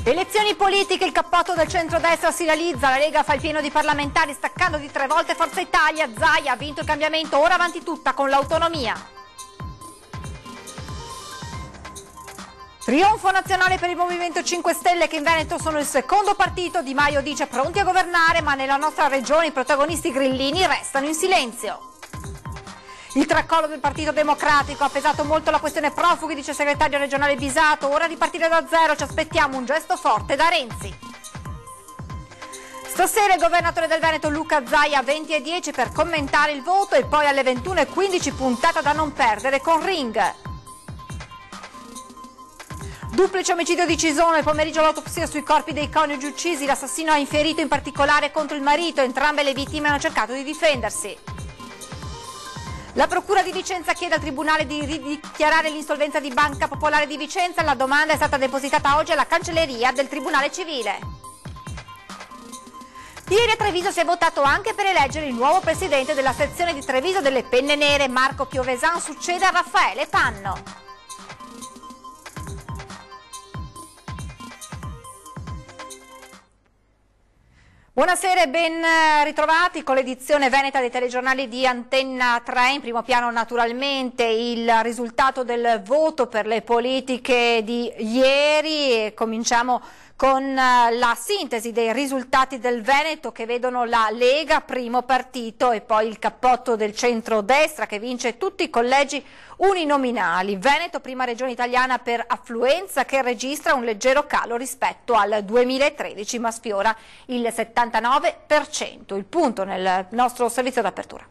Elezioni politiche, il cappotto del centrodestra si realizza, la Lega fa il pieno di parlamentari staccando di 3 volte Forza Italia, Zaia ha vinto il cambiamento, ora avanti tutta con l'autonomia. Trionfo nazionale per il Movimento 5 Stelle che in Veneto sono il secondo partito, Di Maio dice pronti a governare, ma nella nostra regione i protagonisti grillini restano in silenzio. Il tracollo del Partito Democratico ha pesato molto la questione profughi, dice il segretario regionale Bisato, ora ripartire da zero, ci aspettiamo un gesto forte da Renzi. Stasera il governatore del Veneto Luca Zaia 20:10 per commentare il voto e poi alle 21:15 puntata da non perdere con Ring. Duplice omicidio di Cisone, il pomeriggio l'autopsia sui corpi dei coniugi uccisi, l'assassino ha infierito in particolare contro il marito, entrambe le vittime hanno cercato di difendersi. La Procura di Vicenza chiede al Tribunale di dichiarare l'insolvenza di Banca Popolare di Vicenza. La domanda è stata depositata oggi alla cancelleria del Tribunale Civile. Ieri a Treviso si è votato anche per eleggere il nuovo presidente della sezione di Treviso delle Penne Nere. Marco Piovesan succede a Raffaele Panno. Buonasera e ben ritrovati con l'edizione veneta dei telegiornali di Antenna 3. In primo piano naturalmente il risultato del voto per le politiche di ieri. Cominciamo con la sintesi dei risultati del Veneto che vedono la Lega primo partito e poi il cappotto del centrodestra che vince tutti i collegi uninominali. Veneto prima regione italiana per affluenza che registra un leggero calo rispetto al 2013 ma sfiora il 79%. Il punto nel nostro servizio d'apertura.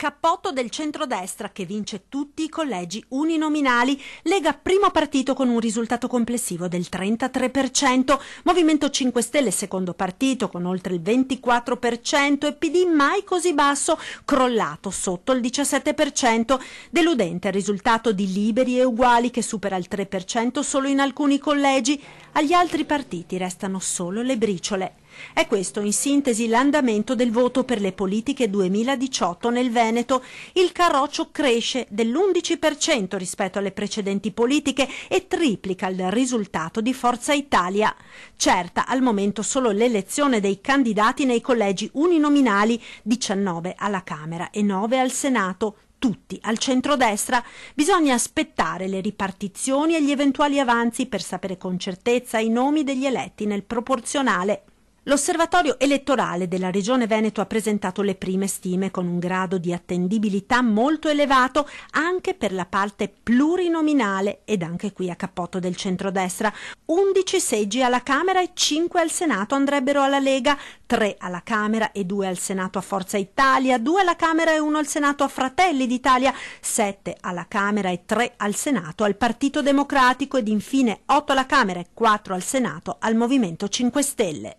Cappotto del centrodestra che vince tutti i collegi uninominali, Lega primo partito con un risultato complessivo del 33%, Movimento 5 Stelle secondo partito con oltre il 24% e PD mai così basso, crollato sotto il 17%, deludente il risultato di Liberi e Uguali che supera il 3% solo in alcuni collegi, agli altri partiti restano solo le briciole. È questo in sintesi l'andamento del voto per le politiche 2018 nel Veneto. Il carroccio cresce dell'11% rispetto alle precedenti politiche e triplica il risultato di Forza Italia. Certa al momento solo l'elezione dei candidati nei collegi uninominali, 19 alla Camera e 9 al Senato. Tutti al centrodestra. Bisogna aspettare le ripartizioni e gli eventuali avanzi per sapere con certezza i nomi degli eletti nel proporzionale. L'osservatorio elettorale della Regione Veneto ha presentato le prime stime con un grado di attendibilità molto elevato anche per la parte plurinominale ed anche qui a cappotto del centrodestra. 11 seggi alla Camera e 5 al Senato andrebbero alla Lega, 3 alla Camera e 2 al Senato a Forza Italia, 2 alla Camera e 1 al Senato a Fratelli d'Italia, 7 alla Camera e 3 al Senato al Partito Democratico ed infine 8 alla Camera e 4 al Senato al Movimento 5 Stelle.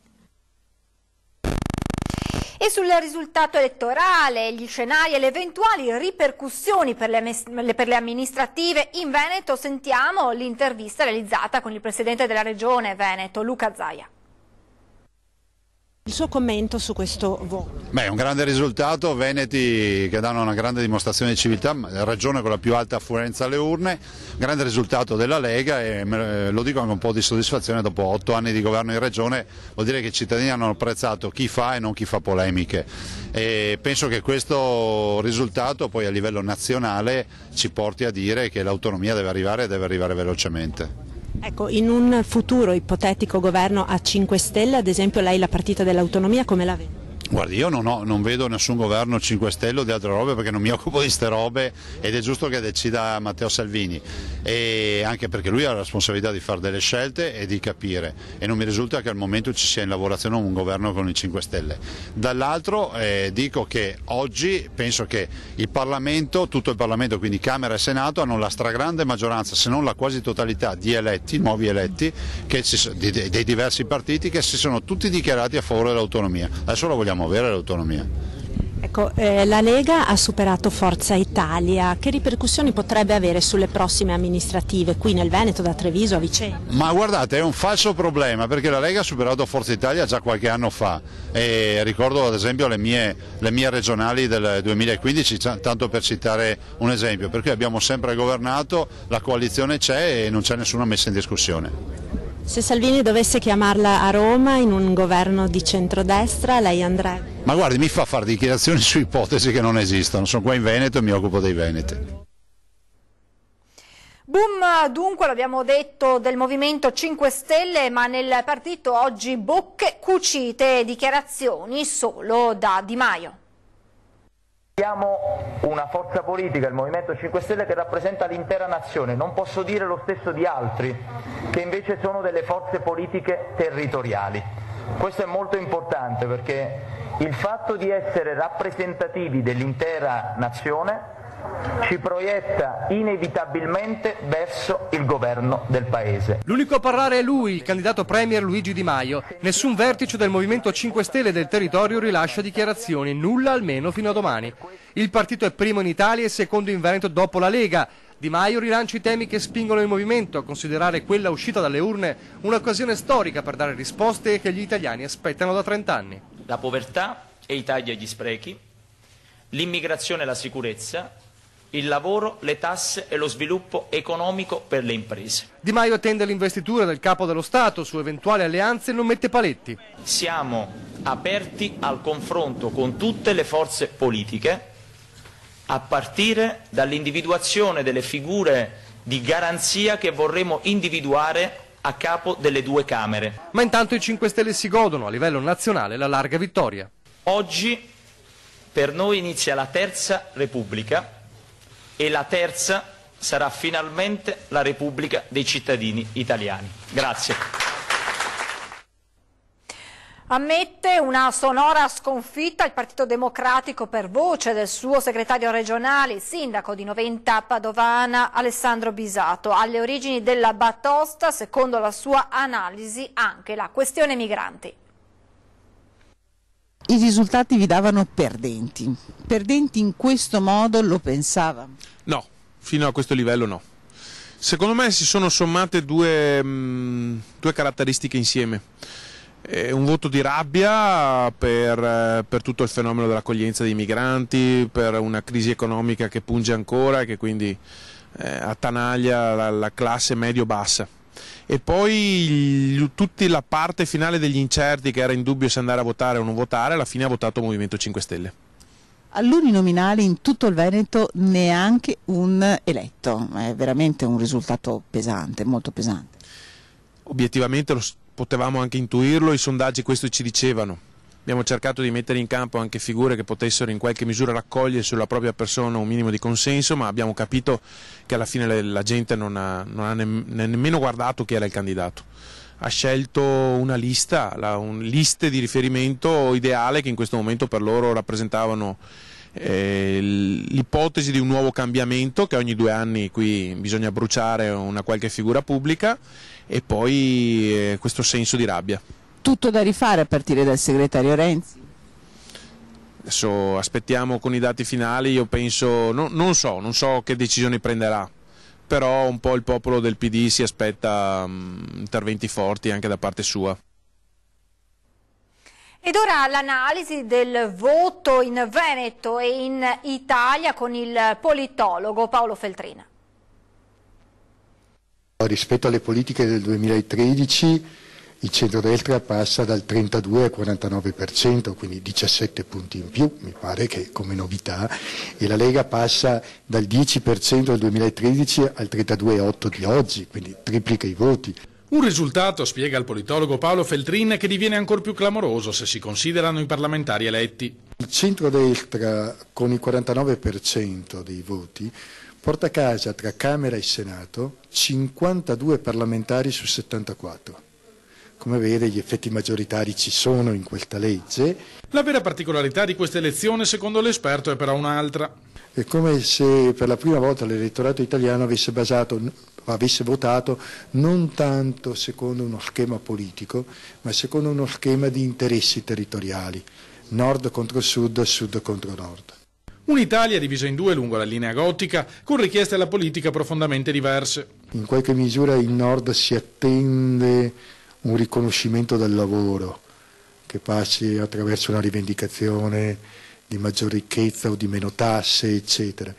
E sul risultato elettorale, gli scenari e le eventuali ripercussioni per le amministrative in Veneto, sentiamo l'intervista realizzata con il presidente della regione Veneto, Luca Zaia. Il suo commento su questo voto? Beh, è un grande risultato, veneti che danno una grande dimostrazione di civiltà, regione con la più alta affluenza alle urne, grande risultato della Lega e lo dico anche un po' di soddisfazione dopo 8 anni di governo in regione, vuol dire che i cittadini hanno apprezzato chi fa e non chi fa polemiche e penso che questo risultato poi a livello nazionale ci porti a dire che l'autonomia deve arrivare velocemente. Ecco, in un futuro ipotetico governo a 5 Stelle, ad esempio, lei la partita dell'autonomia come la vede? Guardi, io non vedo nessun governo 5 Stelle o di altre robe perché non mi occupo di ste robe ed è giusto che decida Matteo Salvini e anche perché lui ha la responsabilità di fare delle scelte e di capire e non mi risulta che al momento ci sia in lavorazione un governo con i 5 Stelle. Dall'altro dico che oggi penso che il Parlamento, tutto il Parlamento, quindi Camera e Senato, hanno la stragrande maggioranza, se non la quasi totalità di eletti, nuovi eletti, dei diversi partiti che si sono tutti dichiarati a favore dell'autonomia. Adesso lo vogliamo avere l'autonomia. Ecco, la Lega ha superato Forza Italia, che ripercussioni potrebbe avere sulle prossime amministrative qui nel Veneto, da Treviso a Vicenza? Ma guardate, è un falso problema, perché la Lega ha superato Forza Italia già qualche anno fa, e ricordo ad esempio le mie regionali del 2015, tanto per citare un esempio, per cui abbiamo sempre governato, la coalizione c'è e non c'è nessuna messa in discussione. Se Salvini dovesse chiamarla a Roma in un governo di centrodestra, lei andrebbe? Ma guardi, mi fa fare dichiarazioni su ipotesi che non esistono, sono qua in Veneto e mi occupo dei veneti. Boom, dunque, l'abbiamo detto, del Movimento 5 Stelle, ma nel partito oggi bocche cucite e dichiarazioni solo da Di Maio. Siamo una forza politica, il Movimento 5 Stelle, che rappresenta l'intera nazione. Non posso dire lo stesso di altri, che invece sono delle forze politiche territoriali. Questo è molto importante, perché il fatto di essere rappresentativi dell'intera nazione ci proietta inevitabilmente verso il governo del Paese. L'unico a parlare è lui, il candidato premier Luigi Di Maio. Nessun vertice del Movimento 5 Stelle del territorio rilascia dichiarazioni, nulla almeno fino a domani. Il partito è primo in Italia e secondo in Veneto dopo la Lega. Di Maio rilancia i temi che spingono il movimento a considerare quella uscita dalle urne un'occasione storica per dare risposte che gli italiani aspettano da 30 anni. La povertà e i tagli agli sprechi, l'immigrazione e la sicurezza, il lavoro, le tasse e lo sviluppo economico per le imprese. Di Maio attende l'investitura del capo dello Stato, su eventuali alleanze non mette paletti. Siamo aperti al confronto con tutte le forze politiche, a partire dall'individuazione delle figure di garanzia che vorremmo individuare a capo delle due Camere. Ma intanto i 5 Stelle si godono a livello nazionale la larga vittoria. Oggi per noi inizia la terza Repubblica e la terza sarà finalmente la Repubblica dei cittadini italiani. Grazie. Ammette una sonora sconfitta il Partito Democratico per voce del suo segretario regionale, il sindaco di Noventa Padovana, Alessandro Bisato. Alle origini della batosta, secondo la sua analisi, anche la questione migranti. I risultati vi davano perdenti. Perdenti in questo modo, lo pensava? No, fino a questo livello no. Secondo me si sono sommate due caratteristiche insieme. Un voto di rabbia per tutto il fenomeno dell'accoglienza dei migranti, per una crisi economica che punge ancora e che quindi attanaglia la classe medio-bassa. E poi tutta la parte finale degli incerti, che era in dubbio se andare a votare o non votare, alla fine ha votato Movimento 5 Stelle. All'uninominale in tutto il Veneto neanche un eletto, è veramente un risultato pesante, molto pesante. Obiettivamente potevamo anche intuirlo, i sondaggi questo ci dicevano. Abbiamo cercato di mettere in campo anche figure che potessero in qualche misura raccogliere sulla propria persona un minimo di consenso, ma abbiamo capito che alla fine la gente non ha nemmeno guardato chi era il candidato. Ha scelto una lista, liste di riferimento ideale che in questo momento per loro rappresentavano l'ipotesi di un nuovo cambiamento, che ogni 2 anni qui bisogna bruciare una qualche figura pubblica, e poi questo senso di rabbia. Tutto da rifare a partire dal segretario Renzi? Adesso aspettiamo con i dati finali, io penso, non so che decisioni prenderà, però un po' il popolo del PD si aspetta interventi forti anche da parte sua. Ed ora l'analisi del voto in Veneto e in Italia con il politologo Paolo Feltrina. Rispetto alle politiche del 2013 il centrodestra passa dal 32 al 49%, quindi 17 punti in più, mi pare che come novità, e la Lega passa dal 10% del 2013 al 32,8% di oggi, quindi triplica i voti. Un risultato, spiega il politologo Paolo Feltrin, che diviene ancora più clamoroso se si considerano i parlamentari eletti. Il centrodestra con il 49% dei voti porta a casa tra Camera e Senato 52 parlamentari su 74. Come vede, gli effetti maggioritari ci sono in questa legge. La vera particolarità di questa elezione, secondo l'esperto, è però un'altra. È come se per la prima volta l'elettorato italiano avesse votato non tanto secondo uno schema politico, ma secondo uno schema di interessi territoriali. nord contro sud, sud contro nord. Un'Italia divisa in due lungo la linea gotica, con richieste alla politica profondamente diverse. In qualche misura il nord si attende un riconoscimento del lavoro, che passi attraverso una rivendicazione di maggior ricchezza o di meno tasse, eccetera,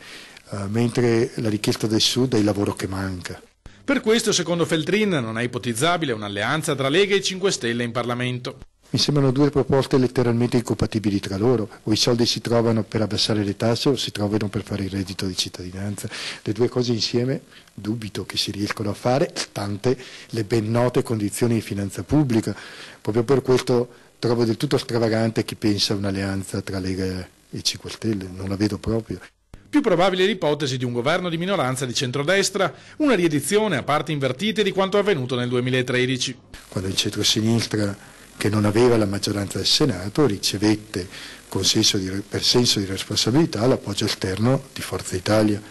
mentre la richiesta del sud è il lavoro che manca. Per questo, secondo Feltrin, non è ipotizzabile un'alleanza tra Lega e 5 Stelle in Parlamento. Mi sembrano due proposte letteralmente incompatibili tra loro, o i soldi si trovano per abbassare le tasse o si trovano per fare il reddito di cittadinanza. Le due cose insieme dubito che si riescano a fare, stante le ben note condizioni di finanza pubblica. Proprio per questo trovo del tutto stravagante chi pensa a un'alleanza tra Lega e 5 Stelle, non la vedo proprio. Più probabile l'ipotesi di un governo di minoranza di centrodestra, una riedizione a parti invertite di quanto avvenuto nel 2013. Quando il centro-sinistra, che non aveva la maggioranza del Senato, ricevette per senso di responsabilità l'appoggio esterno di Forza Italia.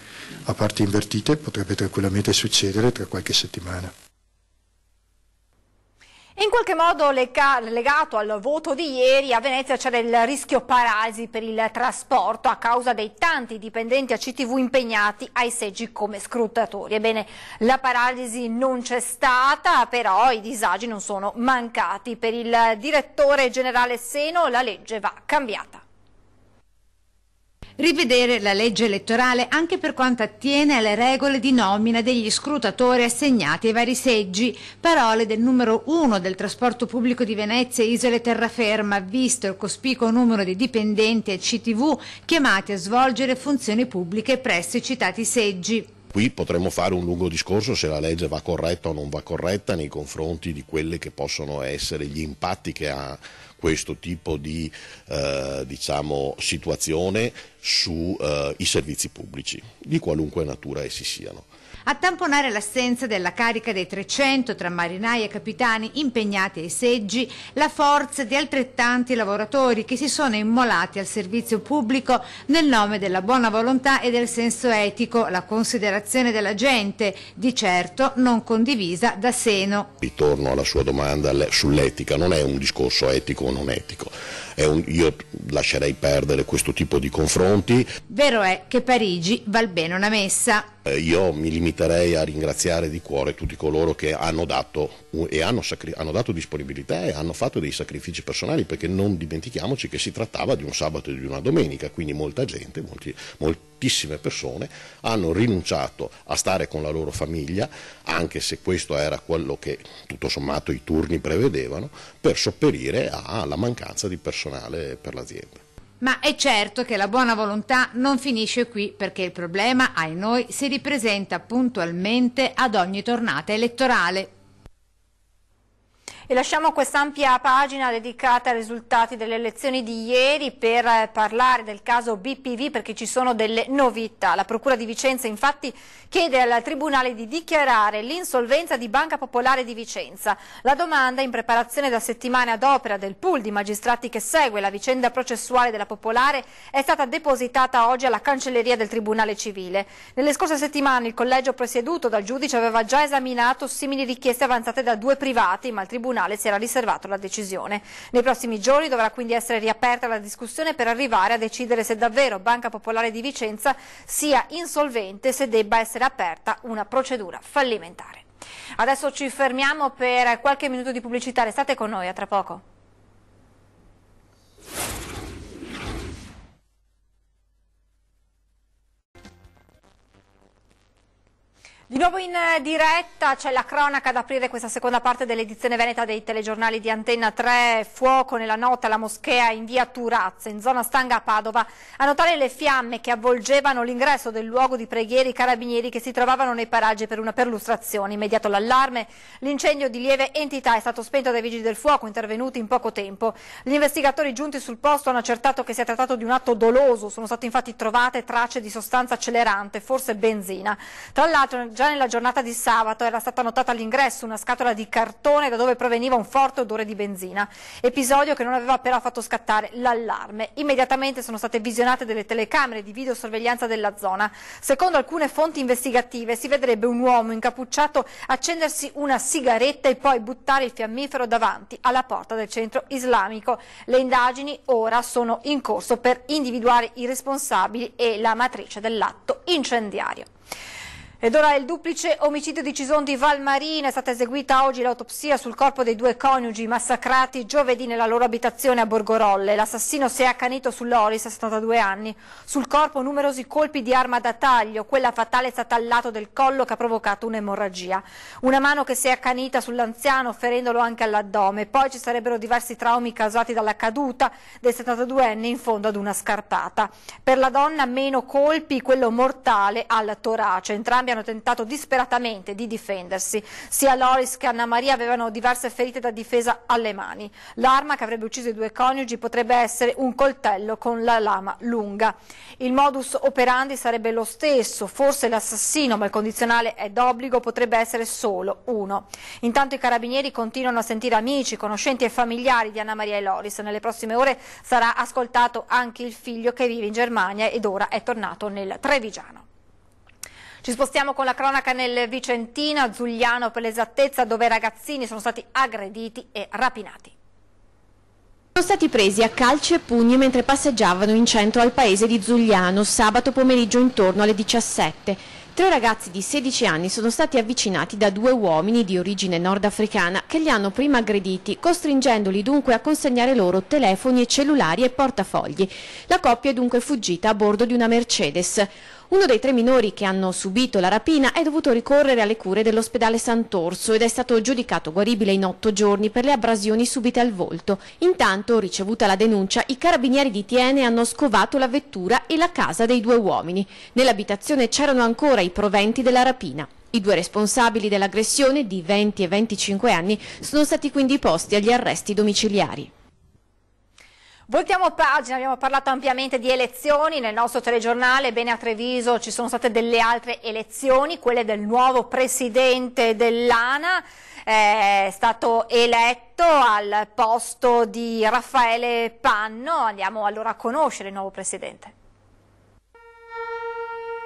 A parti invertite potrebbe tranquillamente succedere tra qualche settimana. In qualche modo legato al voto di ieri, a Venezia c'era il rischio paralisi per il trasporto a causa dei tanti dipendenti a CTV impegnati ai seggi come scrutatori. Ebbene, la paralisi non c'è stata, però i disagi non sono mancati. Per il direttore generale Seno la legge va cambiata. Rivedere la legge elettorale anche per quanto attiene alle regole di nomina degli scrutatori assegnati ai vari seggi. Parole del numero 1 del trasporto pubblico di Venezia, Isole Terraferma, visto il cospicuo numero di dipendenti a CTV chiamati a svolgere funzioni pubbliche presso i citati seggi. Qui potremmo fare un lungo discorso se la legge va corretta o non va corretta nei confronti di quelle che possono essere gli impatti che ha questo tipo di situazione sui servizi pubblici, di qualunque natura essi siano. A tamponare l'assenza della carica dei 300 tra marinai e capitani impegnati ai seggi, la forza di altrettanti lavoratori che si sono immolati al servizio pubblico nel nome della buona volontà e del senso etico, la considerazione della gente, di certo non condivisa da Seno. Ritorno alla sua domanda sull'etica, non è un discorso etico o non etico, io lascerei perdere questo tipo di confronti. Vero è che Parigi val bene una messa. Io mi limiterei a ringraziare di cuore tutti coloro che hanno dato disponibilità e hanno fatto dei sacrifici personali, perché non dimentichiamoci che si trattava di un sabato e di una domenica, quindi molta gente, moltissime persone hanno rinunciato a stare con la loro famiglia, anche se questo era quello che tutto sommato i turni prevedevano, per sopperire alla mancanza di personale per l'azienda. Ma è certo che la buona volontà non finisce qui, perché il problema, ai noi, si ripresenta puntualmente ad ogni tornata elettorale. E lasciamo quest'ampia pagina dedicata ai risultati delle elezioni di ieri per parlare del caso BPV, perché ci sono delle novità. La Procura di Vicenza infatti chiede al Tribunale di dichiarare l'insolvenza di Banca Popolare di Vicenza. La domanda, in preparazione da settimane ad opera del pool di magistrati che segue la vicenda processuale della Popolare, è stata depositata oggi alla cancelleria del Tribunale Civile. Nelle scorse settimane il collegio presieduto dal giudice aveva già esaminato simili richieste avanzate da due privati, ma il Tribunale si era riservato la decisione. Nei prossimi giorni dovrà quindi essere riaperta la discussione per arrivare a decidere se davvero Banca Popolare di Vicenza sia insolvente e se debba essere aperta una procedura fallimentare. Adesso ci fermiamo per qualche minuto di pubblicità, restate con noi, a tra poco. Di nuovo in diretta, c'è la cronaca ad aprire questa seconda parte dell'edizione veneta dei telegiornali di Antenna 3. Fuoco nella notte alla moschea in via Turazza, in zona Stanga a Padova. A notare le fiamme che avvolgevano l'ingresso del luogo di preghiera i carabinieri che si trovavano nei paraggi per una perlustrazione. Immediato l'allarme, l'incendio di lieve entità è stato spento dai vigili del fuoco intervenuti in poco tempo. Gli investigatori giunti sul posto hanno accertato che si è trattato di un atto doloso. Sono state infatti trovate tracce di sostanza accelerante, forse benzina. Tra l'altro già già nella giornata di sabato era stata notata all'ingresso una scatola di cartone da dove proveniva un forte odore di benzina, episodio che non aveva però fatto scattare l'allarme. Immediatamente sono state visionate delle telecamere di videosorveglianza della zona. Secondo alcune fonti investigative si vedrebbe un uomo incappucciato accendersi una sigaretta e poi buttare il fiammifero davanti alla porta del centro islamico. Le indagini ora sono in corso per individuare i responsabili e la matrice dell'atto incendiario. Ed ora il duplice omicidio di Cison di Valmarina. È stata eseguita oggi l'autopsia sul corpo dei due coniugi massacrati giovedì nella loro abitazione a Borgorolle. L'assassino si è accanito su Loris, a 72 anni. Sul corpo numerosi colpi di arma da taglio, quella fatale è stata al lato del collo che ha provocato un'emorragia. Una mano che si è accanita sull'anziano ferendolo anche all'addome. Poi ci sarebbero diversi traumi causati dalla caduta del 72enne in fondo ad una scarpata. Per la donna meno colpi, quello mortale al torace. Entrambi hanno tentato disperatamente di difendersi. Sia Loris che Anna Maria avevano diverse ferite da difesa alle mani. L'arma che avrebbe ucciso i due coniugi potrebbe essere un coltello con la lama lunga. Il modus operandi sarebbe lo stesso, forse l'assassino, ma il condizionale è d'obbligo, potrebbe essere solo uno. Intanto i carabinieri continuano a sentire amici, conoscenti e familiari di Anna Maria e Loris. Nelle prossime ore sarà ascoltato anche il figlio che vive in Germania ed ora è tornato nel Trevigiano. Ci spostiamo con la cronaca nel Vicentino, a Zugliano per l'esattezza, dove i ragazzini sono stati aggrediti e rapinati. Sono stati presi a calci e pugni mentre passeggiavano in centro al paese di Zugliano sabato pomeriggio intorno alle 17. 3 ragazzi di 16 anni sono stati avvicinati da 2 uomini di origine nordafricana che li hanno prima aggrediti, costringendoli dunque a consegnare loro telefoni e cellulari e portafogli. La coppia è dunque fuggita a bordo di una Mercedes. Uno dei 3 minori che hanno subito la rapina è dovuto ricorrere alle cure dell'ospedale Sant'Orso ed è stato giudicato guaribile in 8 giorni per le abrasioni subite al volto. Intanto, ricevuta la denuncia, i carabinieri di Thiene hanno scovato la vettura e la casa dei 2 uomini. Nell'abitazione c'erano ancora i proventi della rapina. I 2 responsabili dell'aggressione, di 20 e 25 anni, sono stati quindi posti agli arresti domiciliari. Voltiamo pagina, abbiamo parlato ampiamente di elezioni nel nostro telegiornale. Bene, a Treviso ci sono state delle altre elezioni, quelle del nuovo presidente dell'ANA. È stato eletto al posto di Raffaele Panno. Andiamo allora a conoscere il nuovo presidente.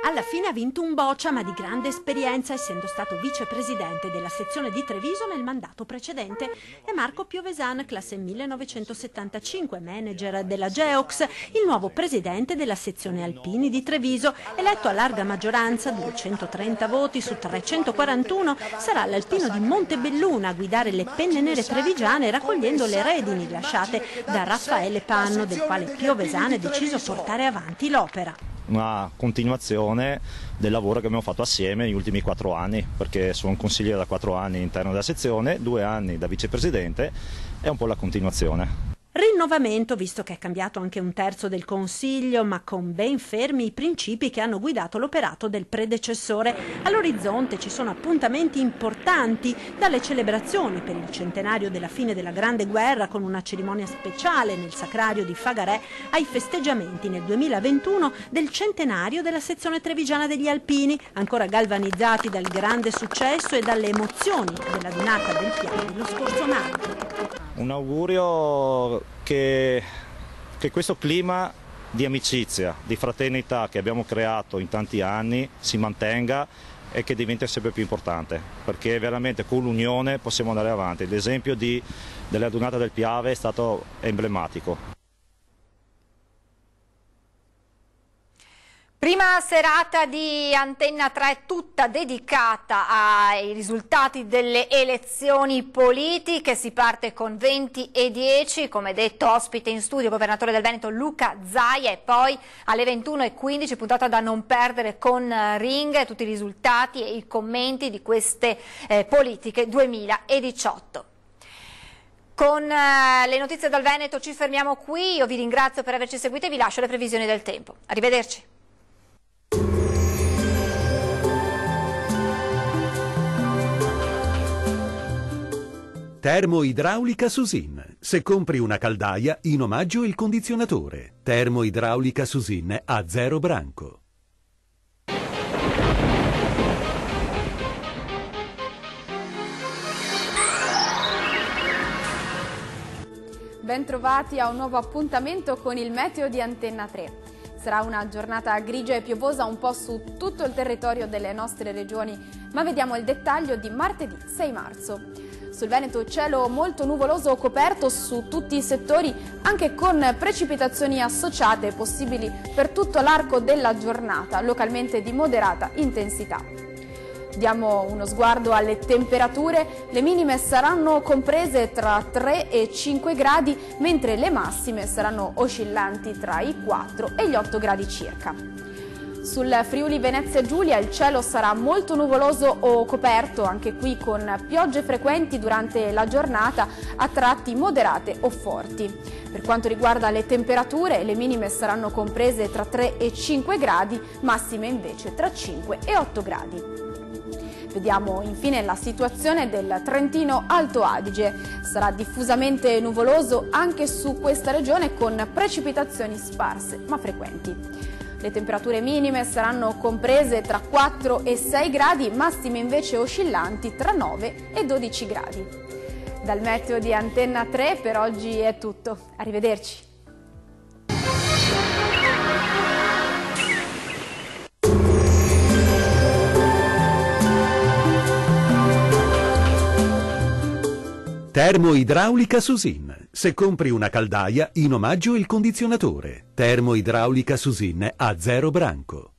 Alla fine ha vinto un boccia, ma di grande esperienza, essendo stato vicepresidente della sezione di Treviso nel mandato precedente. È Marco Piovesan, classe 1975, manager della Geox, il nuovo presidente della sezione alpini di Treviso. Eletto a larga maggioranza, 230 voti su 341, sarà l'alpino di Montebelluna a guidare le penne nere trevigiane, raccogliendo le redini lasciate da Raffaele Panno, del quale Piovesan è deciso a portare avanti l'opera. Una continuazione del lavoro che abbiamo fatto assieme negli ultimi 4 anni, perché sono un consigliere da 4 anni all'interno della sezione, 2 anni da vicepresidente, è un po' la continuazione. Rinnovamento, visto che è cambiato anche un terzo del Consiglio, ma con ben fermi i principi che hanno guidato l'operato del predecessore. All'orizzonte ci sono appuntamenti importanti, dalle celebrazioni per il centenario della fine della Grande Guerra con una cerimonia speciale nel Sacrario di Fagarè, ai festeggiamenti nel 2021 del centenario della sezione trevigiana degli Alpini, ancora galvanizzati dal grande successo e dalle emozioni della Dunata del Piave lo scorso maggio. Un augurio che questo clima di amicizia, di fraternità che abbiamo creato in tanti anni si mantenga e che diventi sempre più importante, perché veramente con l'unione possiamo andare avanti. L'esempio della Dunata del Piave è stato emblematico. Prima serata di Antenna 3 tutta dedicata ai risultati delle elezioni politiche. Si parte con 20:10, come detto ospite in studio governatore del Veneto Luca Zaia, e poi alle 21:15 puntata da non perdere con Ring, tutti i risultati e i commenti di queste politiche 2018. Con le notizie dal Veneto ci fermiamo qui, io vi ringrazio per averci seguito e vi lascio le previsioni del tempo. Arrivederci. Termoidraulica Susin. Se compri una caldaia, in omaggio il condizionatore. Termoidraulica Susin a 0 branco. bentrovati a un nuovo appuntamento con il meteo di Antenna 3. Sarà una giornata grigia e piovosa un po' su tutto il territorio delle nostre regioni, ma vediamo il dettaglio di martedì 6 marzo. Sul Veneto cielo molto nuvoloso o coperto su tutti i settori, anche con precipitazioni associate possibili per tutto l'arco della giornata, localmente di moderata intensità. Diamo uno sguardo alle temperature, le minime saranno comprese tra 3 e 5 gradi, mentre le massime saranno oscillanti tra i 4 e gli 8 gradi circa. Sul Friuli Venezia Giulia il cielo sarà molto nuvoloso o coperto, anche qui con piogge frequenti durante la giornata, a tratti moderate o forti. Per quanto riguarda le temperature, le minime saranno comprese tra 3 e 5 gradi, massime invece tra 5 e 8 gradi. Vediamo infine la situazione del Trentino Alto Adige. Sarà diffusamente nuvoloso anche su questa regione con precipitazioni sparse ma frequenti. Le temperature minime saranno comprese tra 4 e 6 gradi, massime invece oscillanti tra 9 e 12 gradi. Dal meteo di Antenna 3 per oggi è tutto. Arrivederci. Termoidraulica Susin. Se compri una caldaia, in omaggio il condizionatore. Termoidraulica Susin a 0 branco.